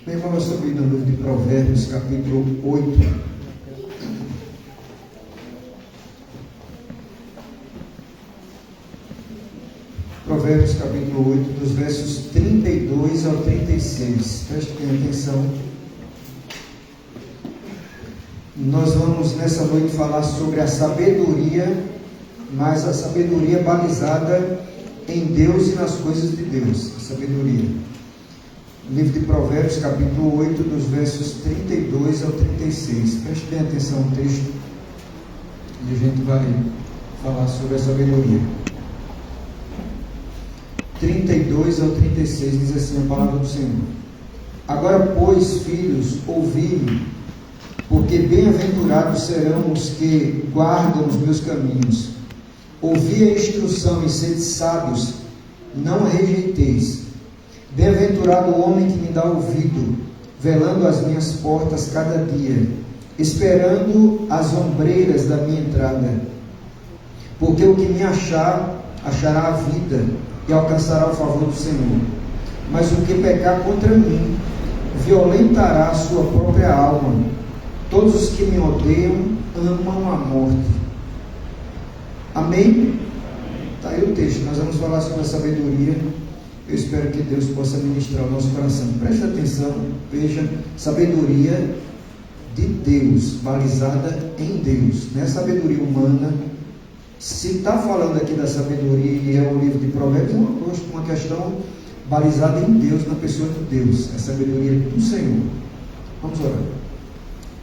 Bem, vamos subir no livro de Provérbios, capítulo 8. Provérbios, capítulo 8, dos versos 32 ao 36. Preste bem atenção. Nós vamos nessa noite falar sobre a sabedoria, mas a sabedoria balizada em Deus e nas coisas de Deus. A sabedoria. Livro de Provérbios, capítulo 8, dos versos 32 ao 36. Preste bem atenção no texto e a gente vai falar sobre a sabedoria. 32 ao 36 diz assim a palavra do Senhor: Agora, pois, filhos, ouvi-me, porque bem-aventurados serão os que guardam os meus caminhos. Ouvi a instrução e sede sábios, não a rejeiteis. Bem-aventurado o homem que me dá ouvido, velando as minhas portas cada dia, esperando as ombreiras da minha entrada. Porque o que me achar, achará a vida e alcançará o favor do Senhor. Mas o que pecar contra mim, violentará a sua própria alma. Todos os que me odeiam amam a morte. Amém? Está aí o texto. Nós vamos falar sobre a sabedoria. Eu espero que Deus possa ministrar o nosso coração. Preste atenção, veja, sabedoria de Deus, balizada em Deus, não é sabedoria humana. Se está falando aqui da sabedoria e é o livro de Provérbios, é uma questão balizada em Deus, na pessoa de Deus, a sabedoria do Senhor. Vamos orar.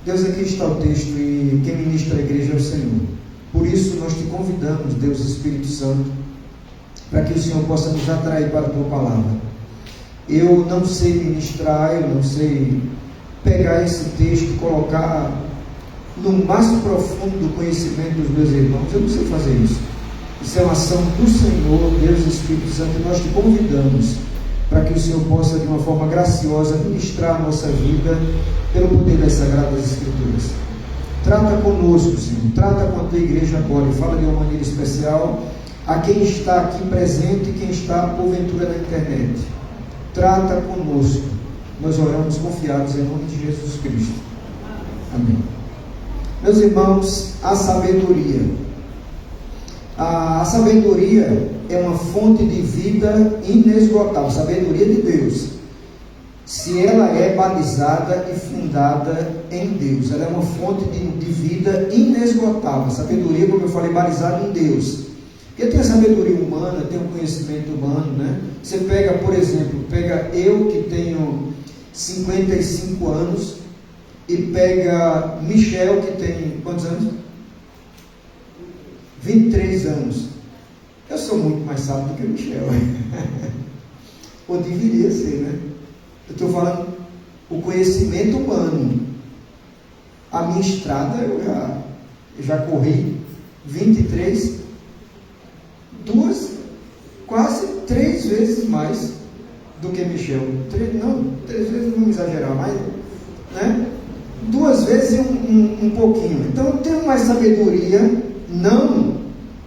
Deus, aqui está o texto e quem ministra a igreja é o Senhor. Por isso nós te convidamos, Deus Espírito Santo, para que o Senhor possa nos atrair para a tua palavra. Eu não sei ministrar, eu não sei pegar esse texto e colocar no mais profundo do conhecimento dos meus irmãos. Eu não sei fazer isso. Isso é uma ação do Senhor, Deus Espírito Santo, e nós te convidamos para que o Senhor possa, de uma forma graciosa, ministrar a nossa vida pelo poder das Sagradas Escrituras. Trata conosco, Senhor, trata com a tua igreja agora e fala de uma maneira especial a quem está aqui presente e quem está porventura na internet. Trata conosco. Nós oramos confiados em nome de Jesus Cristo. Amém. Meus irmãos, a sabedoria. A sabedoria é uma fonte de vida inesgotável. Sabedoria de Deus. Se ela é balizada e fundada em Deus, ela é uma fonte de vida inesgotável. Sabedoria, como eu falei, balizada em Deus. Porque tem a sabedoria humana, tem o conhecimento humano, né? Você pega, por exemplo, pega eu que tenho 55 anos e pega Michel que tem quantos anos? 23 anos. Eu sou muito mais sábio do que o Michel. Ou deveria ser, né? Eu estou falando o conhecimento humano. A minha estrada eu já corri 23, quase 3 vezes mais do que Michel. 3 vezes não vamos exagerar, mas, né? 2 vezes e um pouquinho. Então eu tenho mais sabedoria, não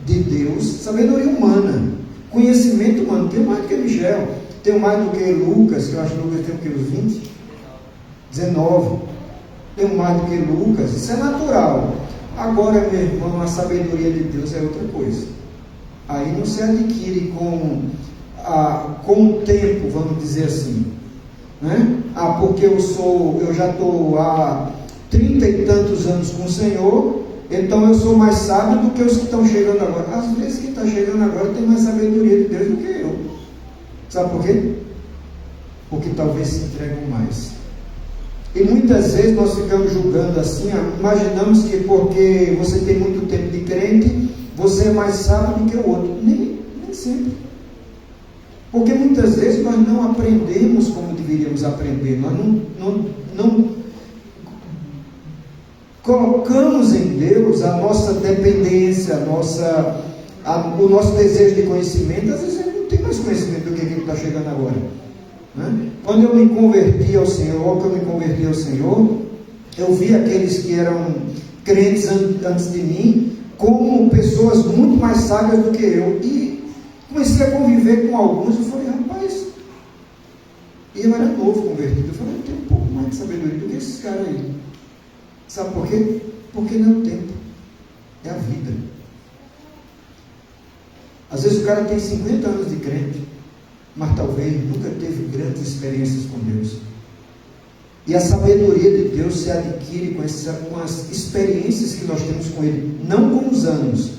de Deus, sabedoria humana, conhecimento humano. Tenho mais do que Michel, tenho mais do que Lucas, que eu acho que Lucas tem o que, uns 20? 19. Tenho mais do que Lucas, isso é natural. Agora, meu irmão, a sabedoria de Deus é outra coisa. Aí não se adquire com com o tempo, vamos dizer assim, né? Porque eu já estou há 30 e tantos anos com o Senhor, então eu sou mais sábio do que os que estão chegando agora. Às vezes quem está chegando agora tem mais sabedoria de Deus do que eu. Sabe por quê? Porque talvez se entregam mais. E muitas vezes nós ficamos julgando assim, imaginamos que porque você tem muito tempo de crente, você é mais sábio do que o outro. Nem sempre. Porque muitas vezes nós não aprendemos como deveríamos aprender. Nós não colocamos em Deus a nossa dependência, o nosso desejo de conhecimento. Às vezes ele não tem mais conhecimento do que ele está chegando agora, né? Quando eu me converti ao Senhor, eu vi aqueles que eram crentes antes de mim como pessoas muito mais sábias do que eu, e comecei a conviver com alguns. Eu falei, rapaz, e eu era novo convertido, eu falei, eu tenho um pouco mais de sabedoria do que esses caras aí. Sabe por quê? Porque não é o tempo, é a vida. Às vezes o cara tem 50 anos de crente, mas talvez nunca teve grandes experiências com Deus. E a sabedoria de Deus se adquire com as experiências que nós temos com Ele, não com os anos,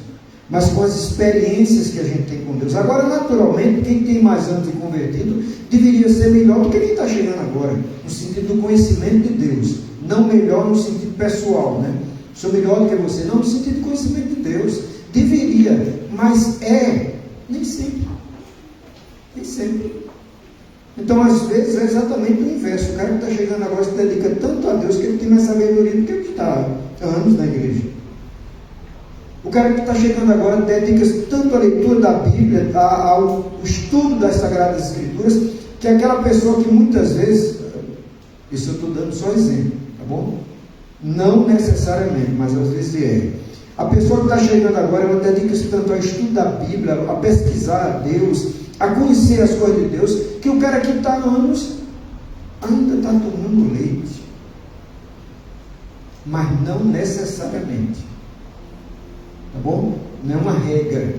mas com as experiências que a gente tem com Deus. Agora, naturalmente, quem tem mais anos de convertido deveria ser melhor do que quem está chegando agora, no sentido do conhecimento de Deus, não melhor no sentido pessoal, né? Sou melhor do que você, não, no sentido de conhecimento de Deus. Deveria, mas nem sempre. Nem sempre. Então, às vezes, é exatamente o inverso. O cara que está chegando agora se dedica tanto a Deus que ele tem mais sabedoria do que o que está há anos na igreja. O cara que está chegando agora dedica-se tanto à leitura da Bíblia, ao estudo das Sagradas Escrituras, que aquela pessoa que muitas vezes, isso eu estou dando só exemplo, tá bom? Não necessariamente, mas às vezes é. A pessoa que está chegando agora, ela dedica-se tanto ao estudo da Bíblia, a pesquisar a Deus, a conhecer as coisas de Deus, que o cara que está há anos ainda está tomando leite. Mas não necessariamente. Tá bom? Não é uma regra.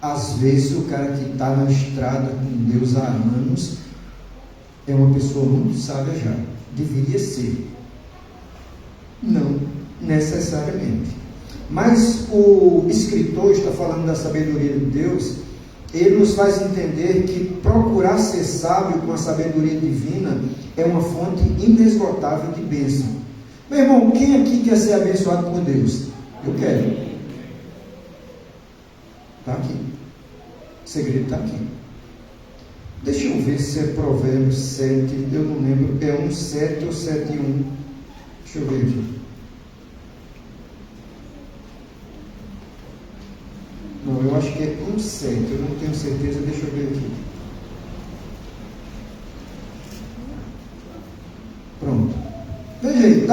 Às vezes o cara que está na estrada com Deus há anos é uma pessoa muito sábia já. Deveria ser. Não necessariamente. Mas o escritor está falando da sabedoria de Deus. Ele nos faz entender que procurar ser sábio com a sabedoria divina é uma fonte inesgotável de bênção. Meu irmão, quem aqui quer ser abençoado por Deus? Eu quero. Está aqui. O segredo está aqui. Deixa eu ver se é Provérbios 7, eu não lembro, é 1,7 ou 7,1. Deixa eu ver aqui. Não, eu acho que é 1,7, eu não tenho certeza, deixa eu ver aqui. Pronto. Veja aí,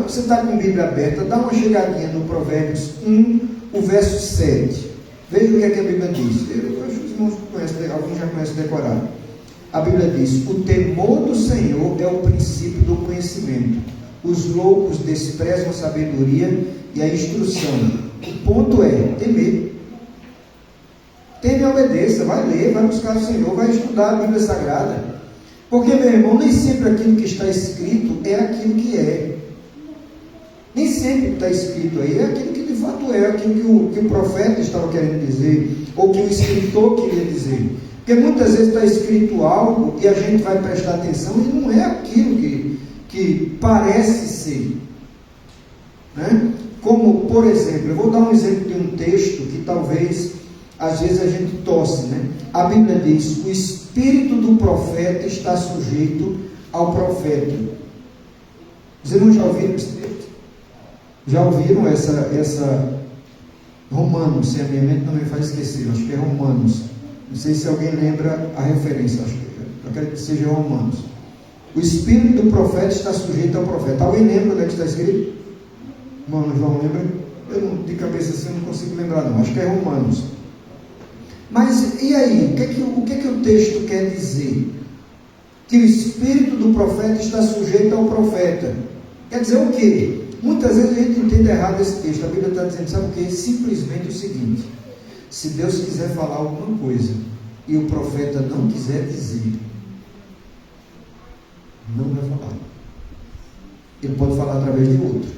você está com a Bíblia aberta, dá uma chegadinha no Provérbios 1, o verso 7. Veja o que é que a Bíblia diz. Eu acho que os irmãos conhecem, alguns já conhecem decorado. A Bíblia diz: o temor do Senhor é o princípio do conhecimento. Os loucos desprezam a sabedoria e a instrução. O ponto é temer. Teme e obedeça, vai ler, vai buscar o Senhor, vai estudar a Bíblia Sagrada. Porque, meu irmão, nem sempre aquilo que está escrito é aquilo que é. Nem sempre que está escrito aí é aquilo que de fato é, aquilo que o profeta estava querendo dizer, ou que o escritor queria dizer. Porque muitas vezes está escrito algo e a gente vai prestar atenção e não é aquilo que parece ser. Né? Como, por exemplo, eu vou dar um exemplo de um texto que talvez, às vezes a gente torce, né? A Bíblia diz: o espírito do profeta está sujeito ao profeta. Os irmãos já ouviram esse texto? Já ouviram essa Romanos? Se a minha mente não me faz esquecer, acho que é Romanos. Não sei se alguém lembra a referência, eu quero que seja Romanos. O espírito do profeta está sujeito ao profeta. Alguém lembra onde é que está escrito? Irmão João, lembra? Eu não, de cabeça assim eu não consigo lembrar não, acho que é Romanos. Mas e aí? O que é que o texto quer dizer? Que o espírito do profeta está sujeito ao profeta. Quer dizer o quê? Muitas vezes a gente entende errado esse texto. A Bíblia está dizendo, sabe o quê? Simplesmente o seguinte: se Deus quiser falar alguma coisa, e o profeta não quiser dizer, não vai falar. Ele pode falar através de outro,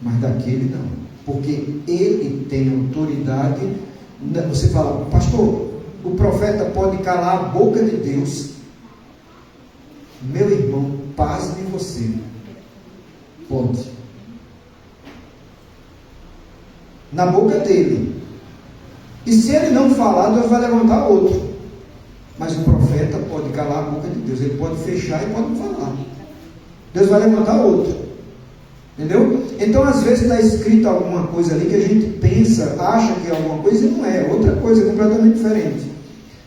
mas daquele não, porque ele tem autoridade. Você fala, pastor, o profeta pode calar a boca de Deus? Meu irmão, pasme você, pode, na boca dele. E se ele não falar, Deus vai levantar outro. Mas o profeta pode calar a boca de Deus. Ele pode fechar e pode não falar. Deus vai levantar outro. Entendeu? Então, às vezes está escrito alguma coisa ali que a gente pensa, acha que é alguma coisa e não é. Outra coisa completamente diferente.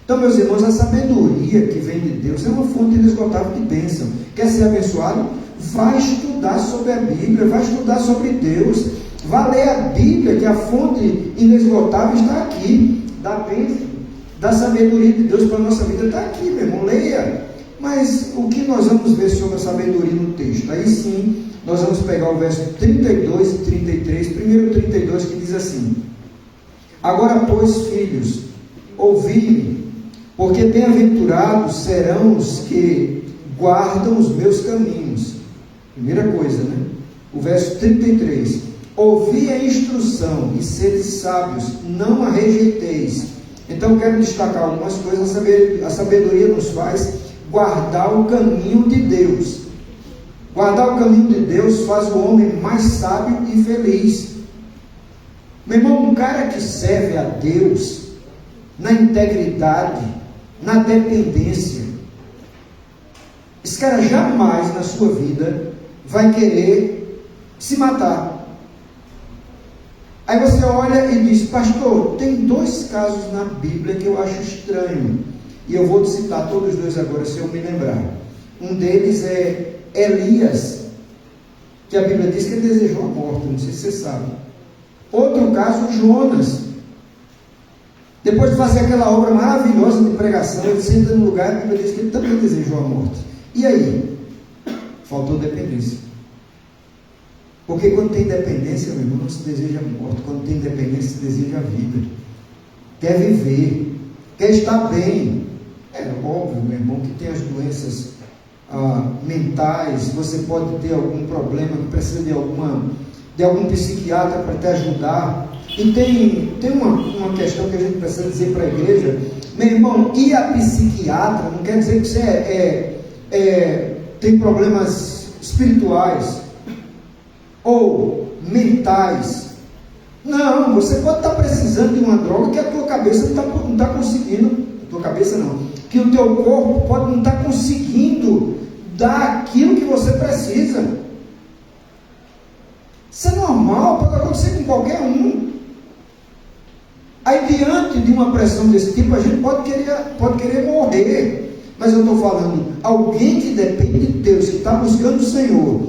Então, meus irmãos, a sabedoria que vem de Deus é uma fonte inesgotável de bênção. Quer ser abençoado? Vai estudar sobre a Bíblia, vai estudar sobre Deus. Vá ler a Bíblia, que a fonte inesgotável está aqui, da bênção, da sabedoria de Deus para a nossa vida está aqui, meu irmão, leia. Mas o que nós vamos ver sobre a sabedoria no texto? Aí sim, nós vamos pegar o verso 32 e 33, primeiro 32, que diz assim: agora, pois, filhos, ouvi-me, porque bem-aventurados serão os que guardam os meus caminhos. Primeira coisa, né? O verso 33: ouvi a instrução e sede sábios, não a rejeiteis. Então quero destacar algumas coisas. A sabedoria nos faz guardar o caminho de Deus. Guardar o caminho de Deus faz o homem mais sábio e feliz. Meu irmão, um cara que serve a Deus na integridade, na dependência, esse cara jamais na sua vida vai querer se matar. Aí você olha e diz, pastor, tem dois casos na Bíblia que eu acho estranho, e eu vou citar todos os dois agora, se eu me lembrar. Um deles é Elias, que a Bíblia diz que ele desejou a morte, não sei se você sabe. Outro caso, Jonas. Depois de fazer aquela obra maravilhosa de pregação, ele senta no lugar, a Bíblia diz que ele também desejou a morte. E aí? Faltou dependência. Porque quando tem dependência, meu irmão, não se deseja a morte. Quando tem dependência, se deseja a vida. Quer viver, quer estar bem. É óbvio, meu irmão, que tem as doenças mentais. Você pode ter algum problema que precisa de algum psiquiatra para te ajudar. E tem uma questão que a gente precisa dizer para a igreja. Meu irmão, ir a psiquiatra não quer dizer que você tem problemas espirituais ou mentais. Não, você pode estar precisando de uma droga que a tua cabeça não está conseguindo. Tua cabeça não. Que o teu corpo pode não estar conseguindo dar aquilo que você precisa. Isso é normal, pode acontecer com qualquer um. Aí, diante de uma pressão desse tipo, a gente pode querer morrer. Mas eu estou falando, alguém que depende de Deus, que está buscando o Senhor.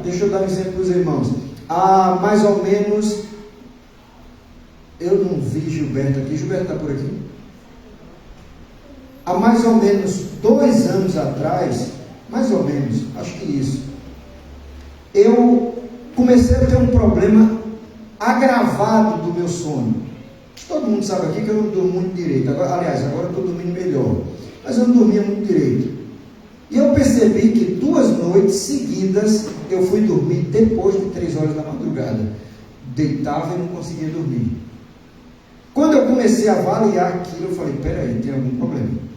Deixa eu dar um exemplo para os irmãos. Há mais ou menos, eu não vi Gilberto aqui. Gilberto está por aqui? Há mais ou menos 2 anos atrás, mais ou menos, acho que isso, eu comecei a ter um problema agravado do meu sono. Todo mundo sabe aqui que eu não durmo muito direito. Agora eu estou dormindo melhor, mas eu não dormia muito direito. E eu percebi que 2 noites seguidas eu fui dormir depois de 3 horas da madrugada. Deitava e não conseguia dormir. Quando eu comecei a avaliar aquilo, eu falei, peraí, tem algum problema.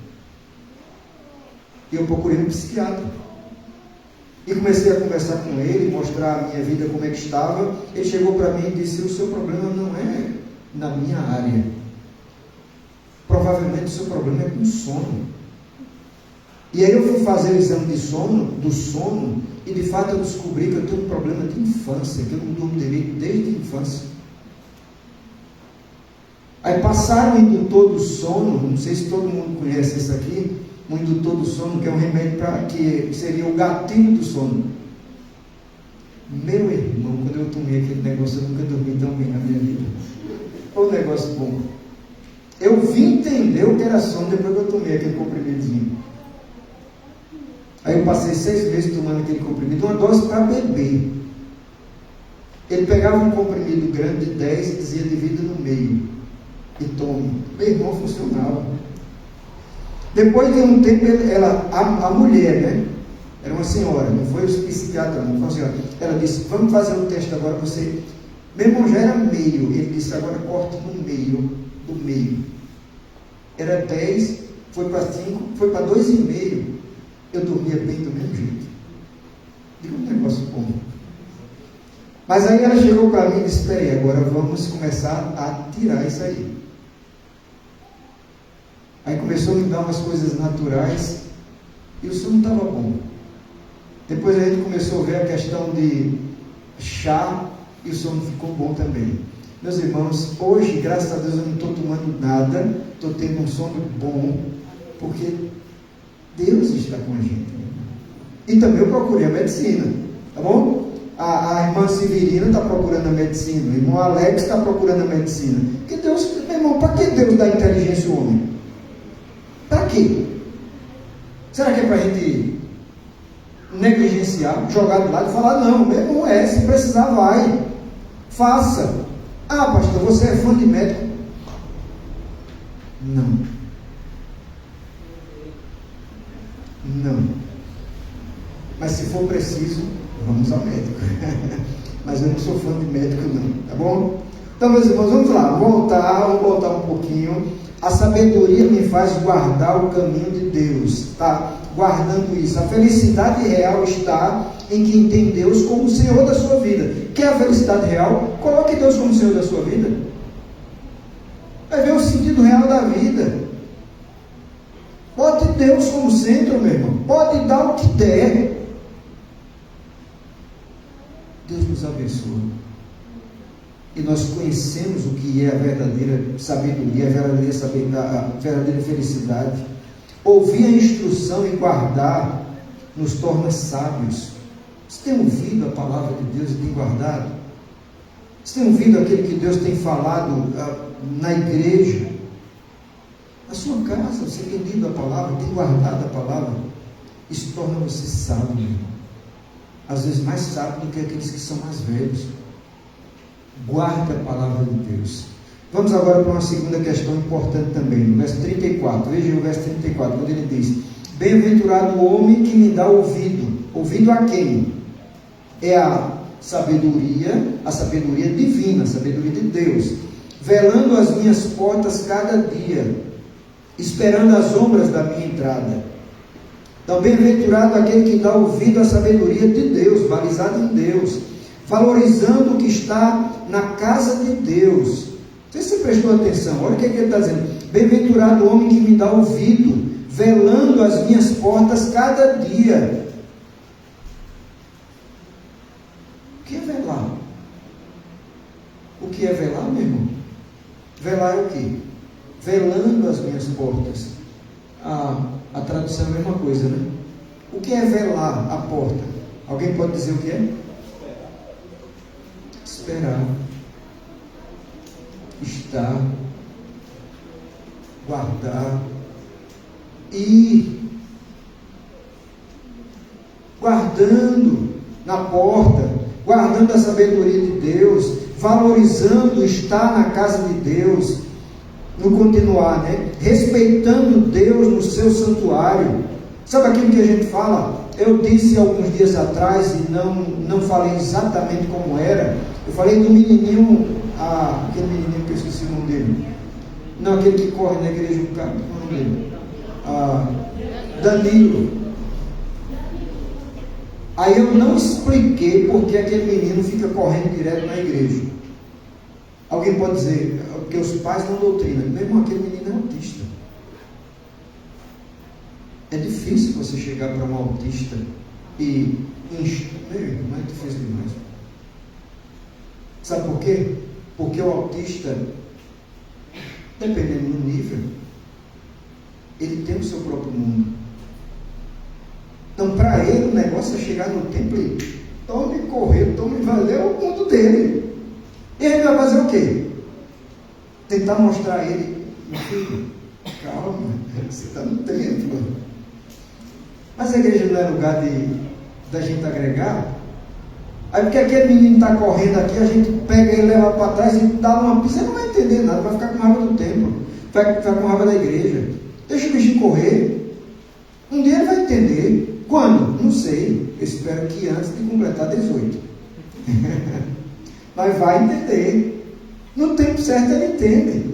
E eu procurei um psiquiatra. E comecei a conversar com ele, mostrar a minha vida como é que estava. Ele chegou para mim e disse, o seu problema não é na minha área. Provavelmente o seu problema é com sono. E aí eu fui fazer o exame do sono, e de fato eu descobri que eu tenho um problema de infância, que eu não durmo direito desde a infância. Aí passaram o indutor do sono, não sei se todo mundo conhece isso aqui, o indutor do sono, que é um remédio que seria o gatilho do sono. Meu irmão, quando eu tomei aquele negócio, eu nunca dormi tão bem na minha vida. Foi um negócio bom. Eu vim entender o que era sono depois que eu tomei aquele comprimidinho. Aí eu passei 6 meses tomando aquele comprimido, uma dose para beber. Ele pegava um comprimido grande de 10 e dizia, divida no meio. e tome. Meu irmão, funcionava. Depois de um tempo, a mulher, né? Era uma senhora, não foi o psiquiatra, não foi uma senhora. Ela disse, vamos fazer um teste agora, você... Meu irmão já era meio, ele disse, agora corte no meio, do meio. Era 10, foi para 5, foi para 2,5. Eu dormia bem do mesmo jeito. Digo, um negócio bom. Mas aí ela chegou para mim e disse, espera aí, agora vamos começar a tirar isso aí. Aí começou a me dar umas coisas naturais e o sono estava bom. Depois a gente começou a ver a questão de chá e o sono ficou bom também. Meus irmãos, hoje, graças a Deus, eu não estou tomando nada, estou tendo um sono bom, porque Deus está com a gente. E também eu procurei a medicina, tá bom? A irmã Severina está procurando a medicina, o irmão Alex está procurando a medicina. Porque Deus, meu irmão, para que Deus dá inteligência ao homem? Para quê? Será que é para a gente negligenciar, jogar de lado e falar, não, meu irmão, se precisar, vai, faça. Ah, pastor, você é fã de médico? Não. Não. Mas se for preciso, vamos ao médico. Mas eu não sou fã de médico, não, tá bom? Então, meus irmãos, vamos lá, vamos voltar um pouquinho. A sabedoria me faz guardar o caminho de Deus, tá? Guardando isso. A felicidade real está em quem tem Deus como Senhor da sua vida. Quer a felicidade real? Coloque Deus como Senhor da sua vida. Vai ver o sentido real da vida. Bote Deus como centro, meu irmão. Pode dar o que der. Deus nos abençoe. E nós conhecemos o que é a verdadeira sabedoria, a verdadeira felicidade. Ouvir a instrução e guardar nos torna sábios. Você tem ouvido a palavra de Deus e tem guardado? Você tem ouvido aquilo que Deus tem falado na igreja? Na sua casa, você tem lido a palavra, tem guardado a palavra? Isso torna você sábio, meu irmão. Às vezes mais sábio do que aqueles que são mais velhos. Guarde a palavra de Deus. Vamos agora para uma segunda questão importante também, no verso 34. Veja o verso 34, quando ele diz: bem-aventurado o homem que me dá ouvido. Ouvido a quem? É a sabedoria divina, a sabedoria de Deus. Velando as minhas portas cada dia, esperando as ombras da minha entrada. Então, bem-aventurado aquele que dá ouvido à sabedoria de Deus, balizado em Deus, valorizando o que está na casa de Deus. Não sei se você prestou atenção, olha o que ele está dizendo. Bem-aventurado o homem que me dá ouvido, velando as minhas portas cada dia. O que é velar? O que é velar, meu irmão? Velar é o quê? Velando as minhas portas. A tradução é a mesma coisa, né? O que é velar a porta? Alguém pode dizer o que é? Esperar, estar, guardar, ir, guardando na porta, guardando a sabedoria de Deus, valorizando estar na casa de Deus, no continuar, né? Respeitando Deus no seu santuário. Sabe aquilo que a gente fala? Eu disse alguns dias atrás e não falei exatamente como era. Eu falei do menininho, aquele menininho que eu esqueci o nome dele. Não, aquele que corre na igreja, qual é o nome dele? Danilo. Aí eu não expliquei porque aquele menino fica correndo direto na igreja. Alguém pode dizer, porque os pais não doutrinam. Mesmo aquele menino é autista. É difícil você chegar para um autista e encher. Meu irmão, é difícil demais. Sabe por quê? Porque o autista, dependendo do nível, ele tem o seu próprio mundo. Então, para ele, o negócio é chegar no templo e tome correr, tome valer o mundo dele. E ele vai fazer o quê? Tentar mostrar a ele, meu filho, calma, você está no templo. Mas a igreja não é lugar da gente agregar? Aí porque aquele menino está correndo aqui, a gente pega ele, leva para trás e dá uma pista, você não vai entender nada, vai ficar com raiva do templo, vai ficar com raiva da igreja. Deixa o bichinho correr. Um dia ele vai entender. Quando? Não sei. Eu espero que antes de completar 18. Mas vai entender. No tempo certo ele entende.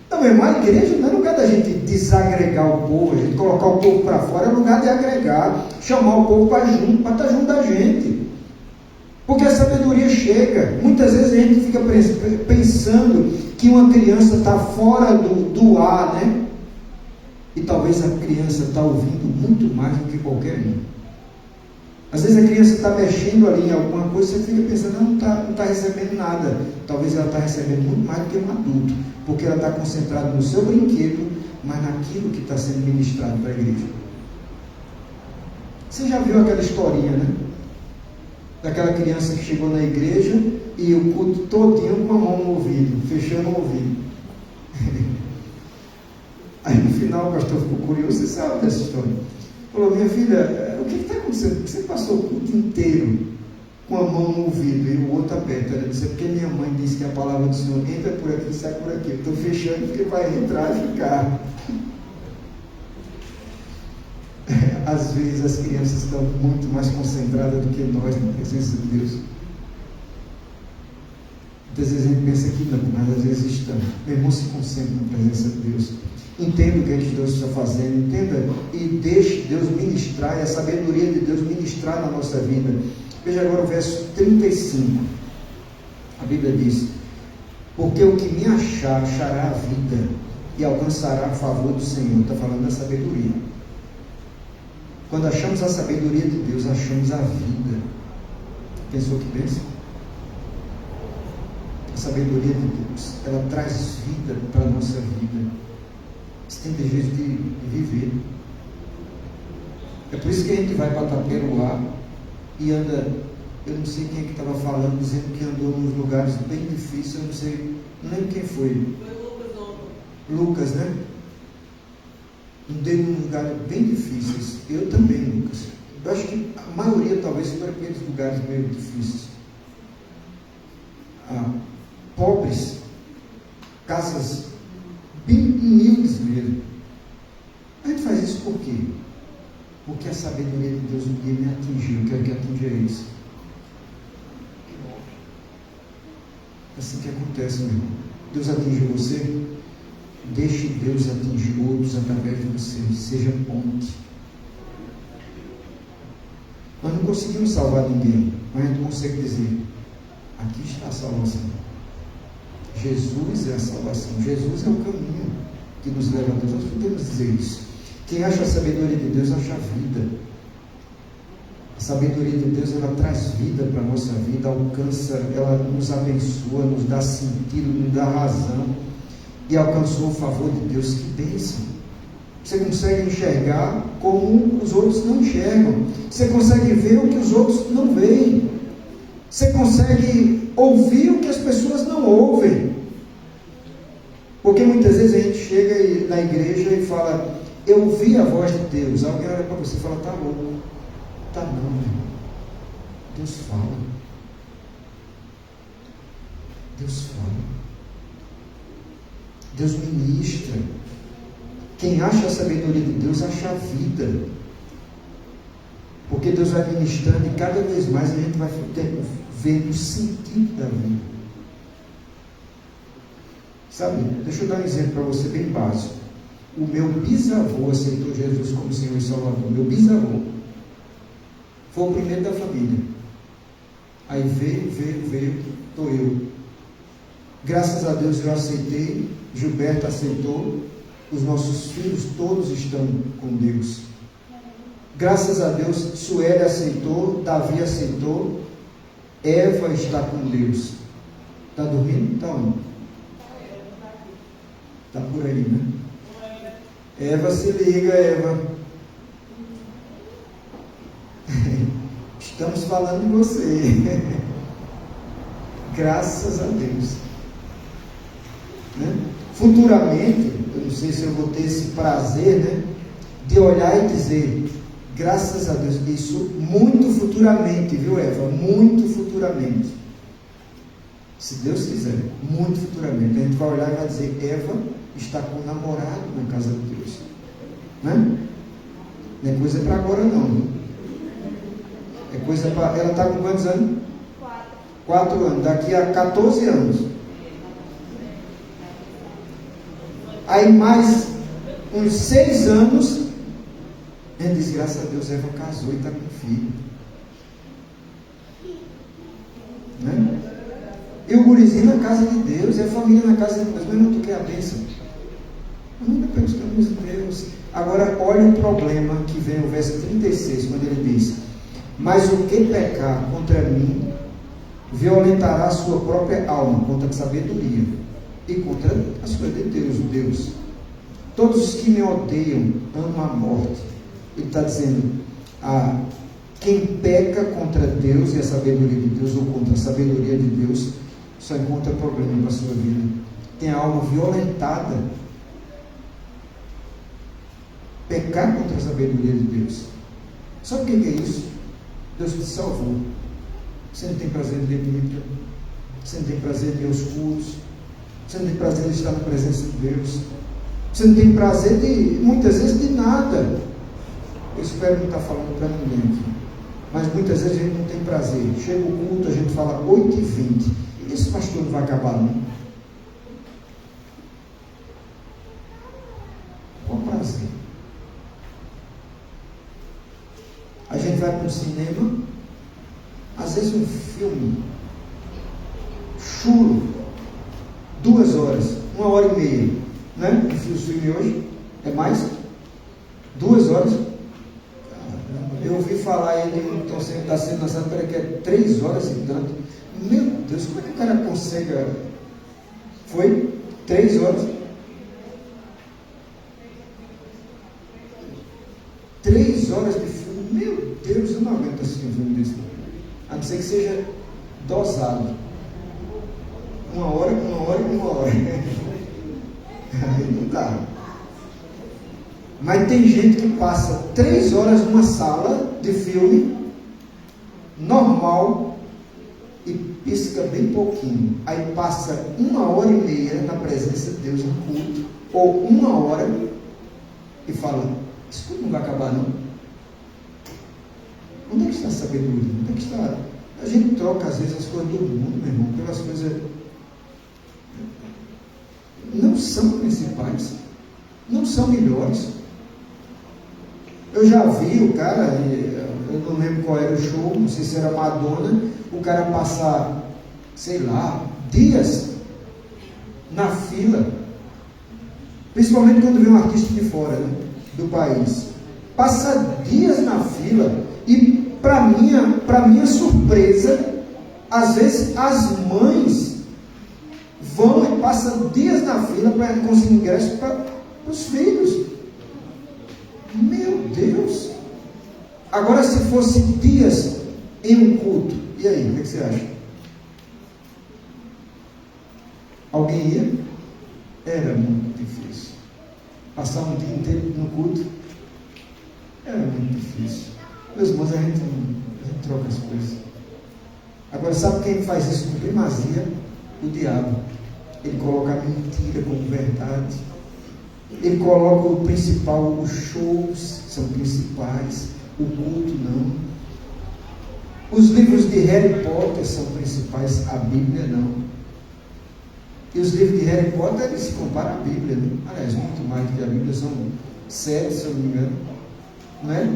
Então, meu irmão, a igreja não é lugar da gente desagregar o povo, a gente colocar o povo para fora, é lugar de agregar, chamar o povo para estar junto da gente. Porque a sabedoria chega. Muitas vezes a gente fica pensando que uma criança está fora do ar, né? E talvez a criança está ouvindo muito mais do que qualquer um. Às vezes a criança está mexendo ali em alguma coisa, você fica pensando, não está recebendo nada. Talvez ela está recebendo muito mais do que um adulto, porque ela está concentrada no seu brinquedo, mas naquilo que está sendo ministrado para a igreja. Você já viu aquela historinha, né? Daquela criança que chegou na igreja e o culto todinho com a mão no ouvido, fechando o ouvido. Aí no final o pastor ficou curioso, você sabe dessa história. Falou, minha filha, o que está acontecendo? Porque você passou o culto inteiro com a mão no ouvido e o outro aperto. Ela disse, é porque minha mãe disse que a palavra do Senhor entra por aqui e sai por aqui. Eu estou fechando porque vai entrar e ficar. Às vezes as crianças estão muito mais concentradas do que nós na presença de Deus. Muitas vezes a gente pensa que não, mas às vezes estamos. Meu irmão, se concentra na presença de Deus. Entenda o que Deus está fazendo, entenda e deixe Deus ministrar, e a sabedoria de Deus ministrar na nossa vida. Veja agora o verso 35. A Bíblia diz, porque o que me achar, achará a vida e alcançará a favor do Senhor. Está falando da sabedoria. Quando achamos a sabedoria de Deus, achamos a vida. Pensou que pensa? A sabedoria de Deus, ela traz vida para a nossa vida. Você tem jeito de viver. É por isso que a gente vai para Taperoá e anda, eu não sei quem é que estava falando, dizendo que andou nos lugares bem difíceis, eu não sei, não lembro quem foi. Lucas, né? Andei em lugares bem difíceis. Eu também, Lucas. Eu acho que a maioria talvez foi para aqueles lugares meio difíceis. Pobres, casas bem humildes mesmo. A gente faz isso por quê? Porque a sabedoria de Deus um dia me atingiu. Eu quero que atinja eles. É assim que acontece, meu irmão. Deus atingiu você. Deixe Deus atingir outros através de você. Seja ponte. Nós não conseguimos salvar ninguém, mas a gente consegue dizer, aqui está a salvação. Jesus é a salvação. Jesus é o caminho que nos leva a Deus. Nós podemos dizer isso. Quem acha a sabedoria de Deus, acha a vida. A sabedoria de Deus, ela traz vida para a nossa vida, alcança, ela nos abençoa, nos dá sentido, nos dá razão. E alcançou o favor de Deus. Que bênção! Você consegue enxergar como os outros não enxergam. Você consegue ver o que os outros não veem. Você consegue ouvir o que as pessoas não ouvem. Porque muitas vezes a gente chega na igreja e fala, eu ouvi a voz de Deus. Alguém olha para você e fala, tá louco. Tá não, meu irmão. Deus fala. Deus fala. Deus ministra. Quem acha a sabedoria de Deus, acha a vida. Porque Deus vai ministrando e cada vez mais a gente vai vendo o sentido da vida. Sabe, deixa eu dar um exemplo para você bem básico. O meu bisavô aceitou Jesus como Senhor e Salvador. Meu bisavô foi o primeiro da família. Aí veio, estou eu. Graças a Deus eu aceitei, Gilberto aceitou, os nossos filhos todos estão com Deus. Graças a Deus, Sueli aceitou, Davi aceitou, Eva está com Deus. Está dormindo? Está onde? Está por aí, né? Eva, se liga, Eva. Estamos falando de você. Graças a Deus. Né? Futuramente, eu não sei se eu vou ter esse prazer, né, de olhar e dizer, Graças a Deus, isso muito futuramente, viu, Eva? Muito futuramente. Se Deus quiser, muito futuramente. A gente vai olhar e vai dizer, Eva está com um namorado na casa de Deus. Né? Não é coisa para agora não. Né? É coisa para... Ela está com quantos anos? 4 anos. Daqui a 14 anos. Aí mais uns 6 anos, a gente diz, graças a Deus, Eva casou e está com filho. Né? E o gurizinho na casa de Deus, e a família na casa de Deus, mas não toquei a bênção. Nunca pelos caminhos de Deus. Agora, olha o problema que vem no verso 36, quando ele diz, mas o que pecar contra mim, violentará a sua própria alma, contra a sabedoria, e contra as coisas de Deus, o Deus. Todos os que me odeiam, amam a morte. Ele está dizendo, quem peca contra Deus e a sabedoria de Deus, ou contra a sabedoria de Deus, só encontra problema para a sua vida. Tem a alma violentada. Pecar contra a sabedoria de Deus. Sabe o que é isso? Deus te salvou. Você não tem prazer de ler Bíblia. Você não tem prazer de ir aos cultos. Você não tem prazer de estar na presença de Deus. Você não tem prazer de, muitas vezes, de nada. Eu espero não estar falando para ninguém aqui. Mas muitas vezes a gente não tem prazer. Chega o culto, a gente fala 8h20. E esse pastor não vai acabar, não? Qual prazer? A gente vai para o cinema, às vezes um filme, chulo, 2 horas, 1h30, né? O filme hoje é mais 2 horas. Eu ouvi aí ele está sendo lançado para que é 3 horas e tanto. Meu Deus, como é que o cara consegue? Foi 3 horas. 3 horas de filme. Meu Deus, eu não aguento assistir um filme desse. A não ser que seja dosado. 1 hora, 1 hora e 1 hora. Aí não dá. Mas tem gente que passa 3 horas numa sala de filme normal e pisca bem pouquinho. Aí passa 1h30 na presença de Deus no culto, ou 1 hora, e fala, isso tudo não vai acabar não. Onde é que está a sabedoria? Onde é que está? A gente troca às vezes as coisas do mundo, meu irmão, pelas coisas não são principais, não são melhores. Eu já vi o cara, eu não lembro qual era o show, não sei se era Madonna, o cara passar, sei lá, dias na fila, principalmente quando vem um artista de fora, né, do país, passa dias na fila, e para minha surpresa, às vezes as mães vão e passam dias na fila para conseguir ingresso para os filhos. Meu Deus! Agora, se fosse dias em um culto, e aí, o que você acha? Alguém ia? Era muito difícil. Passar um dia inteiro no culto era muito difícil. Meus irmãos, a gente troca as coisas. Agora, sabe quem faz isso com primazia? O diabo. Ele coloca a mentira como verdade. Ele coloca o principal, os shows são principais, o culto não. Os livros de Harry Potter são principais, a Bíblia não. E os livros de Harry Potter, eles se comparam à Bíblia, né? Aliás, muito mais do que a Bíblia, são 7, se eu não me engano. Não é?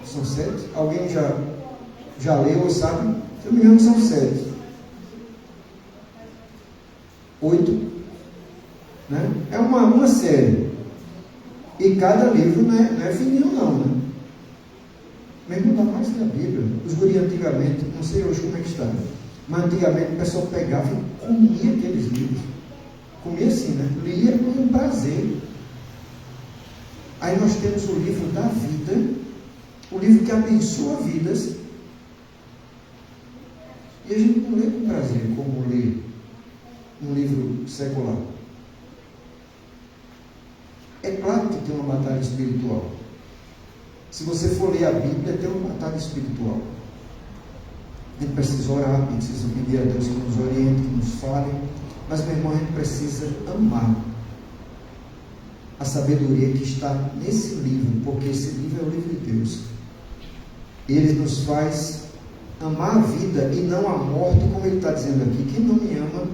São 7? Alguém já leu ou sabe? Se eu não me engano, são 7. 8. Né? É uma série. E cada livro não é fininho não, né? Mas não dá mais que a Bíblia. Os guri antigamente, não sei hoje como é que está, mas antigamente o pessoal pegava e comia aqueles livros. Comia assim, né? Lia com prazer. Aí nós temos o livro da vida, o livro que abençoa vidas, e a gente não lê com prazer como lê um livro secular. É claro que tem uma batalha espiritual. Se você for ler a Bíblia, tem uma batalha espiritual. A gente precisa orar, precisa pedir a Deus que nos oriente, que nos fale. Mas, meu irmão, a gente precisa amar a sabedoria que está nesse livro, porque esse livro é o livro de Deus. Ele nos faz amar a vida e não a morte, como ele está dizendo aqui. Quem não me ama,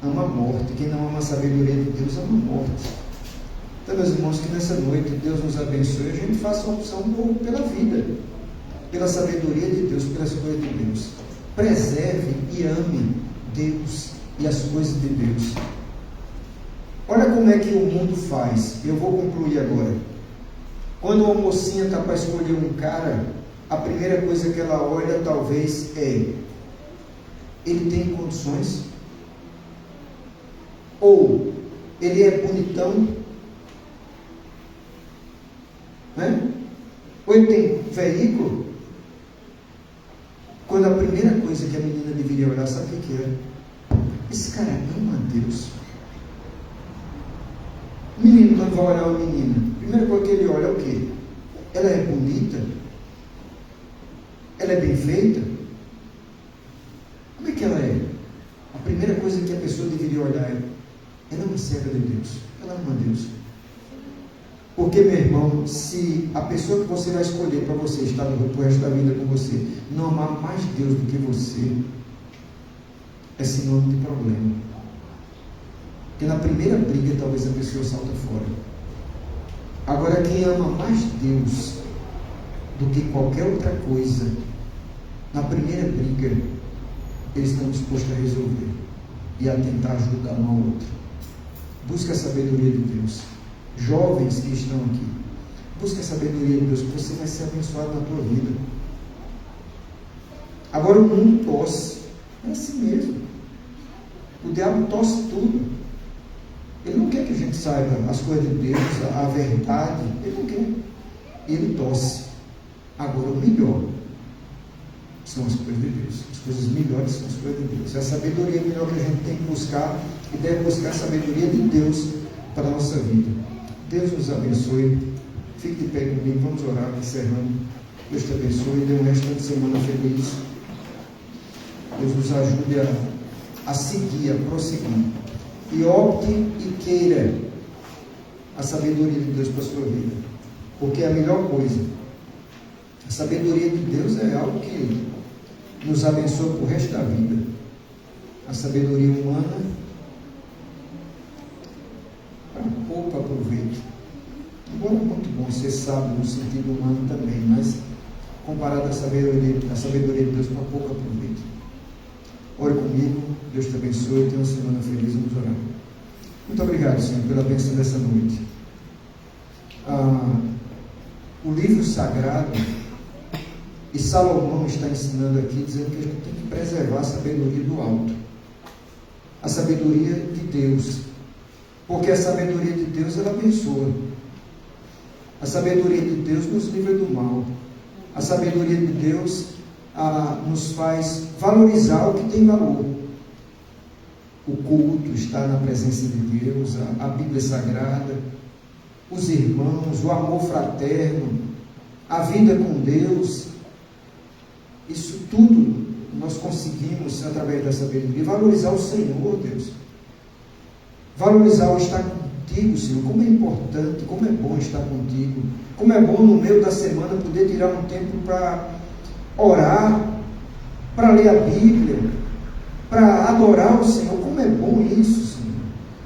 ama a morte. Quem não ama a sabedoria de Deus, ama a morte. Então, meus irmãos, que nessa noite Deus nos abençoe e a gente faça a opção pela vida, pela sabedoria de Deus, pelas coisas de Deus. Preserve e ame Deus e as coisas de Deus. Olha como é que o mundo faz. Eu vou concluir agora. Quando uma mocinha está para escolher um cara, a primeira coisa que ela olha talvez é: ele tem condições? Ou ele é bonitão? Né? Ou ele tem veículo? Quando a primeira coisa que a menina deveria olhar, sabe o que é? Esse cara ama a Deus. O menino, quando vai olhar uma menina, a primeira coisa que ele olha é o quê? Ela é bonita? Ela é bem feita? Como é que ela é? A primeira coisa que a pessoa deveria olhar é: ela é uma serva de Deus, ela ama a Deus. Porque, meu irmão, se a pessoa que você vai escolher para você estar no resto da vida com você não amar mais Deus do que você, é sinônimo de problema. Porque na primeira briga talvez a pessoa salta fora. Agora, quem ama mais Deus do que qualquer outra coisa, na primeira briga eles estão dispostos a resolver e a tentar ajudar um ao outro. Busca a sabedoria de Deus. Jovens que estão aqui, busca a sabedoria de Deus, porque você vai ser abençoado na tua vida. Agora, o mundo tosse, é assim mesmo. O diabo tosse tudo. Ele não quer que a gente saiba as coisas de Deus, a verdade. Ele não quer. Ele tosse. Agora, o melhor são as coisas de Deus. As coisas melhores são as coisas de Deus. É a sabedoria melhor que a gente tem que buscar, e deve buscar a sabedoria de Deus para a nossa vida. Deus nos abençoe. Fique de pé comigo, vamos orar, encerrando. Deus te abençoe, dê um restante de semana feliz. Deus nos ajude a seguir, a prosseguir. E opte e queira a sabedoria de Deus para a sua vida. Porque é a melhor coisa. A sabedoria de Deus é algo que nos abençoa para o resto da vida. A sabedoria humana, para pouco aproveito. Embora é muito bom ser sábio no sentido humano também, mas comparado à sabedoria de Deus, para pouco aproveito. Ore comigo, Deus te abençoe, tenha uma semana feliz, vamos orar. Muito obrigado, Senhor, pela bênção dessa noite. O livro sagrado, e Salomão está ensinando aqui, dizendo que a gente tem que preservar a sabedoria do alto, a sabedoria de Deus, porque a sabedoria de Deus, ela abençoa. A sabedoria de Deus nos livra do mal. A sabedoria de Deus nos faz valorizar o que tem valor. O culto, estar na presença de Deus, a Bíblia Sagrada, os irmãos, o amor fraterno, a vida com Deus. Isso tudo nós conseguimos, através da sabedoria, valorizar o Senhor, Deus. Valorizar o estar contigo, Senhor. Como é importante, como é bom estar contigo. Como é bom no meio da semana poder tirar um tempo para orar, para ler a Bíblia, para adorar o Senhor. Como é bom isso, Senhor.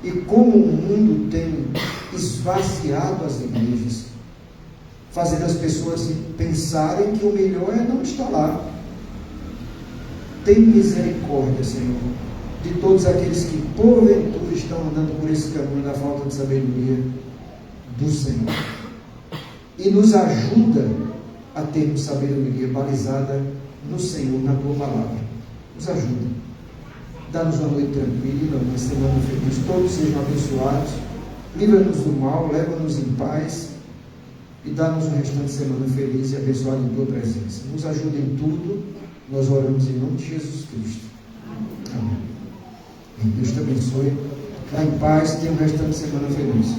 E como o mundo tem esvaziado as igrejas, fazendo as pessoas pensarem que o melhor é não estar lá. Tem misericórdia, Senhor, de todos aqueles que porventura estão andando por esse caminho da falta de sabedoria do Senhor. E nos ajuda a termos sabedoria balizada no Senhor, na Tua Palavra. Nos ajuda. Dá-nos uma noite tranquila, uma semana feliz. Todos sejam abençoados. Livra-nos do mal, leva-nos em paz. E dá-nos um restante de semana feliz e abençoado em Tua presença. Nos ajuda em tudo. Nós oramos em nome de Jesus Cristo. Amém. Deus te abençoe. Vá em paz. Tenha um restante de semana feliz.